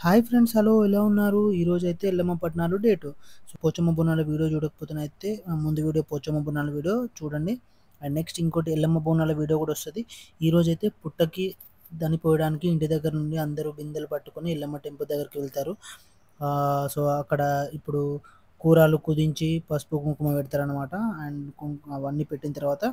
Hi friends, hello ఎలా ఉన్నారు? ఈరోజైతే ఎల్లమ్మ పట్నాలు డేటు. సో, పోచమ్మ బోనాల వీడియో చూడకపోతేనైతే ముందు వీడియో పోచమ్మ బోనాల వీడియో చూడండి. అండ్ నెక్స్ట్ ఇంకోటి ఎల్లమ్మ బోనాల వీడియో కూడా వస్తుంది. ఈరోజైతే పుట్టకి దనిపోయడానికి ఇంటి దగ్గర నుండి అందరూ బిందెలు పట్టుకొని ఎల్లమ్మ టెంపుల్ దగ్గరికి వెళ్తారు. సో, అక్కడ ఇప్పుడు కూరలు కుదించి పసుపు కుంకుమ పెడతారనమాట. అండ్ అవన్నీ పెట్టిన తర్వాత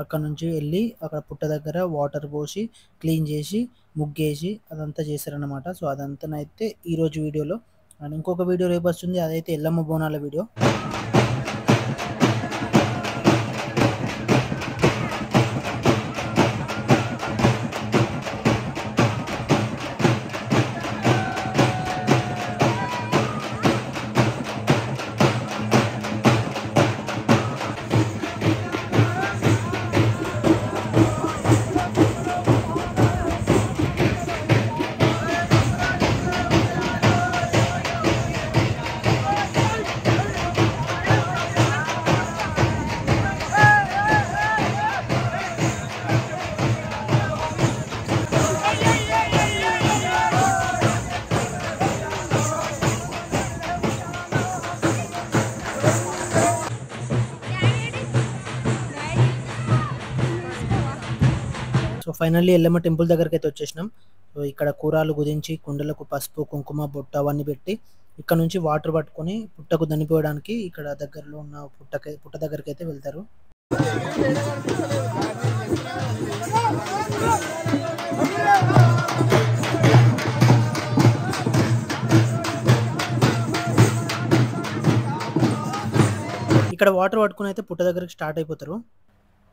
అక్కడ నుంచి వెళ్ళి అక్కడ పుట్ట దగ్గర వాటర్ పోసి క్లీన్ చేసి ముగ్గేసి అదంతా చేశారనమాట. సో, అదంతానైతే ఈరోజు వీడియోలో. అండ్ ఇంకొక వీడియో రేపు వస్తుంది, అదైతే ఎల్లమ్మ బోనాల video. So, finally Yellamma temple దగ్గరకైతే వచ్చేసినాం. సో, ఇక్కడ కూరలు కుదించి కుండలకు పసుపు కుంకుమ బొట్టు అవన్నీ పెట్టి ఇక్కడ నుంచి వాటర్ పట్టుకొని పుట్టకు దనిపోయడానికి ఇక్కడ దగ్గరలో ఉన్న పుట్ట దగ్గరికి అయితే వెళ్తారు. ఇక్కడ వాటర్ పట్టుకొని అయితే పుట్ట దగ్గరికి స్టార్ట్ అయిపోతారు.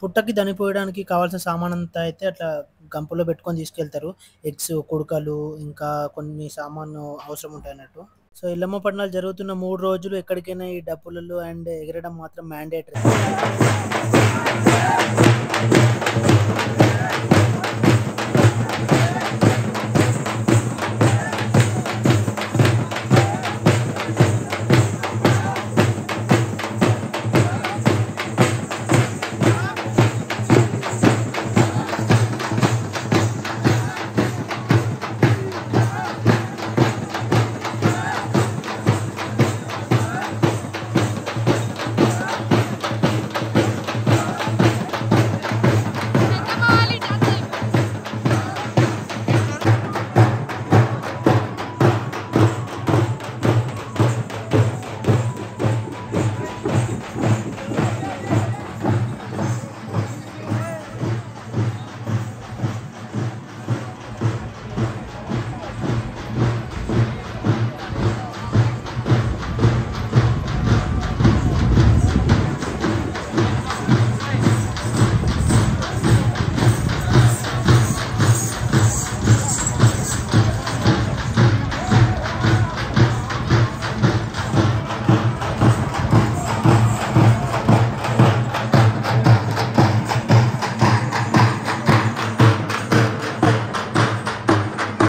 పుట్టకి దనిపోయడానికి కావాల్సిన సామాన్ అంతా అయితే అట్లా గంపలో పెట్టుకొని తీసుకెళ్తారు. ఎగ్స్, కుడకలు, ఇంకా కొన్ని సామాను అవసరం ఉంటాయి అన్నట్టు. సో, ఎల్లమ్మ పట్నాలు జరుగుతున్న 3 రోజులు ఎక్కడికైనా ఈ డప్పులలో అండ్ ఎగరడం మాత్రం మ్యాండేటరీ.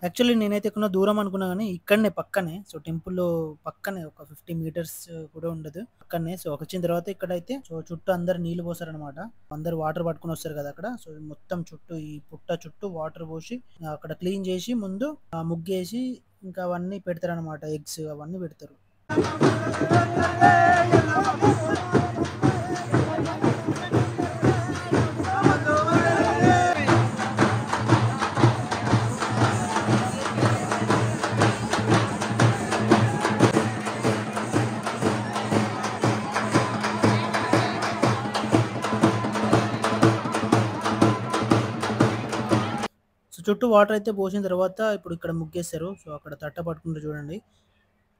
యాక్చువల్లీ నేనైతే ఎక్కడో దూరం అనుకున్నా గానీ ఇక్కడనే పక్కనే. సో, టెంపుల్ పక్కనే ఒక 50 మీటర్స్ కూడా ఉండదు. పక్కనే. సో, వచ్చిన తర్వాత ఇక్కడైతే సో, చుట్టూ అందరూ నీళ్లు పోసారనమాట. అందరూ వాటర్ పట్టుకొని వస్తారు కదా అక్కడ. సో, మొత్తం చుట్టూ ఈ పుట్ట చుట్టూ వాటర్ పోసి అక్కడ క్లీన్ చేసి ముందు ముగ్గేసి ఇంకా అవన్నీ పెడతారనమాట. ఎగ్స్ అవన్నీ పెడతారు. సో, చుట్టూ వాటర్ అయితే పోసిన తర్వాత ఇప్పుడు ఇక్కడ ముగ్గేస్తారు. సో, అక్కడ తట్ట పట్టుకుంటారు చూడండి.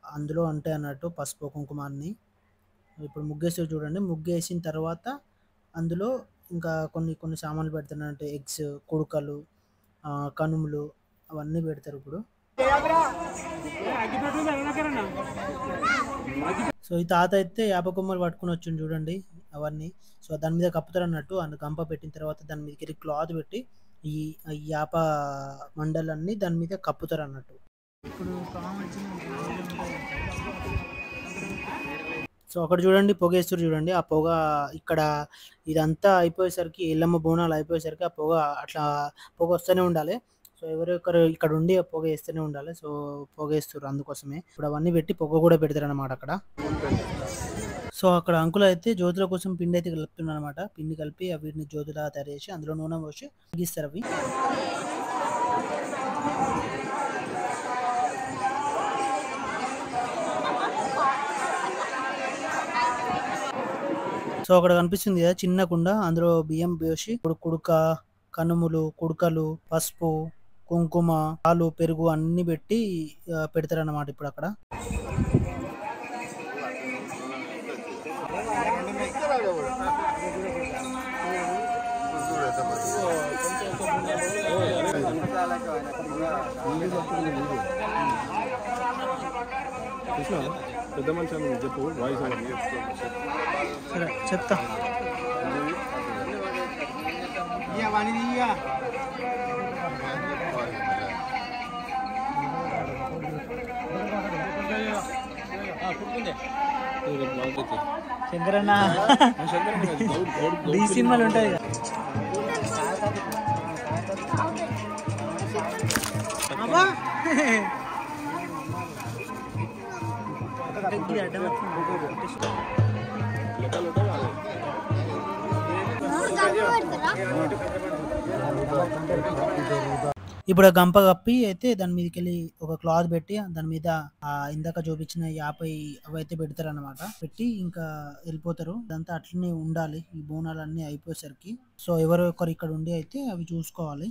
అందులో ఉంటాయి అన్నట్టు పసుపు కుంకుమ అన్నీ. ఇప్పుడు ముగ్గేస్తారు చూడండి. ముగ్గేసిన తర్వాత అందులో ఇంకా కొన్ని కొన్ని సామాన్లు పెడతారంటే ఎగ్స్, కుడకలు, కనుములు అవన్నీ పెడతారు ఇప్పుడు. సో, ఈ తాత అయితే యాప కొమ్మలు పట్టుకొని వచ్చిండు చూడండి అవన్నీ. సో, దాని మీద కప్పుతారు అన్నట్టు. గంప పెట్టిన తర్వాత దాని మీదకి క్లాత్ పెట్టి ఈ ఈ యాప మండలన్నీ దాని మీద కప్పుతారు అన్నట్టు. ఇప్పుడు సో, అక్కడ చూడండి పొగేస్తుర్రు చూడండి. ఆ పొగ ఇక్కడ ఇదంతా అయిపోయేసరికి ఎల్లమ్మ బోనాలు అయిపోయేసరికి ఆ పొగ అట్లా పొగ వస్తూనే ఉండాలి. సో ఎవరొకరు ఇక్కడ ఉండి పొగ వేస్తూనే ఉండాలి. సో పొగేస్తుర్రు అందుకోసమే. ఇప్పుడు అవన్నీ పెట్టి పొగ కూడా పెడతారనమాట అక్కడ. సో అక్కడ అంకుల్ అయితే జ్యోతుల కోసం పిండి అయితే కలుపుతున్నారనమాట. పిండి కలిపి వీటిని జ్యోతిలా తయారు చేసి అందులో నూనె పోసి గీస్తారు అవి. సో అక్కడ కనిపిస్తుంది కదా చిన్న కుండ, అందులో బియ్యం పోసి కుడుక, కనుములు, కుడుకలు, పసుపు, కుంకుమ, పాలు, పెరుగు అన్ని పెట్టి పెడతారన్నమాట ఇప్పుడు అక్కడ. పెద్ద మనిషి అని చెప్పు వాయిస్ సరే చెప్తా. శంకరన్న ఈ సినిమాలు ఉంటాయి కదా. ఇప్పుడు ఆ గంప కప్పి అయితే దాని మీదకి వెళ్ళి ఒక క్లాత్ పెట్టి దాని మీద ఇందాక చూపించిన 50 అవి అయితే పెడతారు అనమాట. పెట్టి ఇంకా వెళ్ళిపోతారు. అదంతా అట్లనే ఉండాలి ఈ బోనాలన్నీ అయిపోయేసరికి. సో ఎవరో ఒకరు ఇక్కడ ఉండి అయితే అవి చూసుకోవాలి.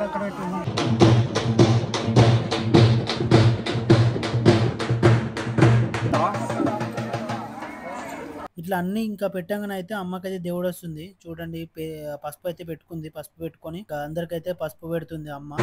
సరిపోయింది. ఇట్లా అన్ని ఇంకా పెట్టంగానే అయితే అమ్మకైతే దేవుడు వస్తుంది. చూడండి పసుపు అయితే పెట్టుకుంది. పసుపు పెట్టుకొని అందరికైతే పసుపు పెడుతుంది అమ్మ.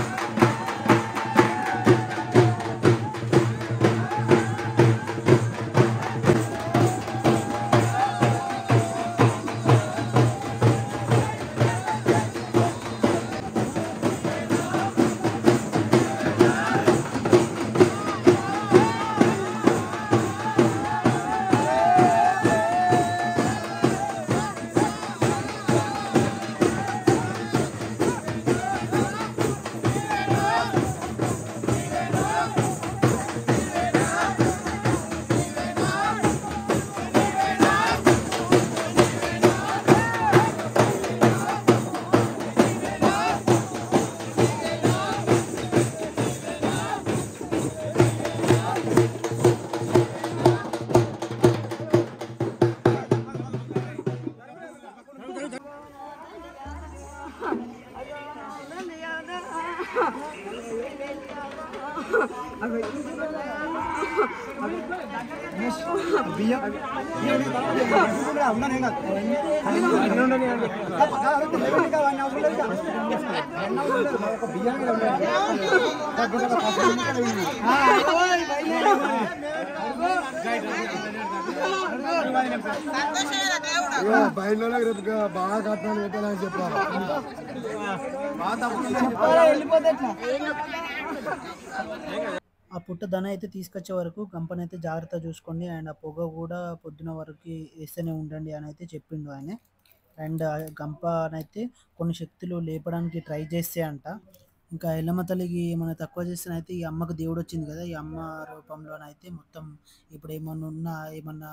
బయలులోకి రేపు బాగా కట్టాలని పెట్టాలని చెప్పారు. ఆ పుట్ట దన అయితే తీసుకొచ్చే వరకు గంపనైతే జాగ్రత్త చూసుకోండి. అండ్ ఆ పొగ కూడా పొద్దున వరకు వేస్తూనే ఉండండి అని అయితే చెప్పిండు ఆయన. అండ్ ఆ గంపనైతే కొన్ని శక్తులు లేపడానికి ట్రై చేస్తే అంట. ఇంకా ఎల్లమ్మ తల్లికి ఏమైనా తక్కువ చేస్తేనైతే ఈ అమ్మకు దేవుడు వచ్చింది కదా, ఈ అమ్మ రూపంలోనైతే మొత్తం ఇప్పుడు ఏమన్నా ఉన్నా ఏమన్నా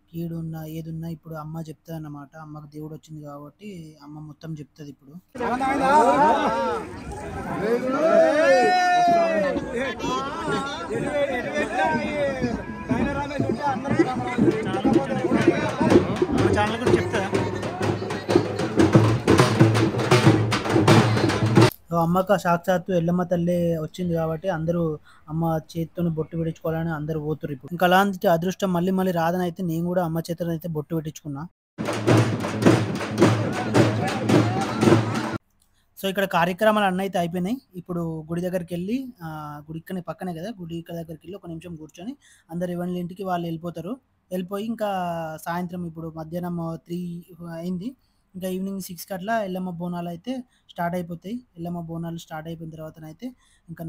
కీడు ఉన్నా ఏదున్నా ఇప్పుడు అమ్మ చెప్తుంది అన్నమాట. అమ్మకు దేవుడు వచ్చింది కాబట్టి అమ్మ మొత్తం చెప్తుంది ఇప్పుడు. ఛానల్ కూడా చెప్తా. అమ్మక సాక్షాత్తు ఎల్లమ్మ తల్లి వచ్చింది కాబట్టి అందరూ అమ్మ చేతితో బొట్టు పెట్టించుకోవాలని అందరూ పోతురు. ఇప్పుడు ఇంకా అలాంటి అదృష్టం మళ్ళీ మళ్ళీ రాదని అయితే నేను కూడా అమ్మ చేతితో అయితే బొట్టు పెట్టించుకున్నా. సో ఇక్కడ కార్యక్రమాలు అన్నీ అయితే అయిపోయినాయి. ఇప్పుడు గుడి దగ్గరికి వెళ్ళి గుడి పక్కనే కదా, గుడి దగ్గరికి వెళ్ళి ఒక నిమిషం కూర్చొని అందరు ఎవరి ఇంటికి వాళ్ళు వెళ్ళిపోతారు. వెళ్ళిపోయి ఇంకా సాయంత్రం ఇప్పుడు మధ్యాహ్నం 3 అయింది. ఇంకా ఈవినింగ్ 6కి అట్లా ఎల్లమ్మ బోనాలు అయితే స్టార్ట్ అయిపోతాయి. ఎల్లమ్మ బోనాలు స్టార్ట్ అయిపోయిన తర్వాతనైతే ఇంకా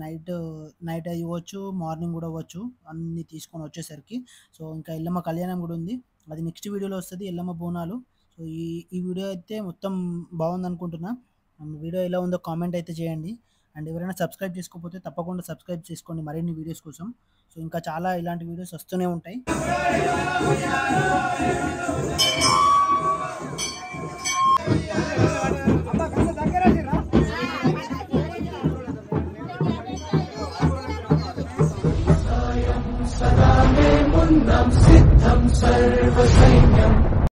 నైట్ అవ్వచ్చు, మార్నింగ్ కూడా అవ్వచ్చు అన్నీ తీసుకొని వచ్చేసరికి. సో ఇంకా ఎల్లమ్మ కళ్యాణం కూడా ఉంది, అది నెక్స్ట్ వీడియోలో వస్తుంది ఎల్లమ్మ బోనాలు. సో ఈ వీడియో అయితే మొత్తం బాగుందనుకుంటున్నా. వీడియో ఎలా ఉందో కామెంట్ అయితే చేయండి. అండ్ ఎవరైనా సబ్స్క్రైబ్ చేసుకోకపోతే తప్పకుండా సబ్స్క్రైబ్ చేసుకోండి మరిన్ని వీడియోస్ కోసం. సో ఇంకా చాలా ఇలాంటి వీడియోస్ వస్తూనే ఉంటాయి. సిద్ధం సర్వ సైన్యం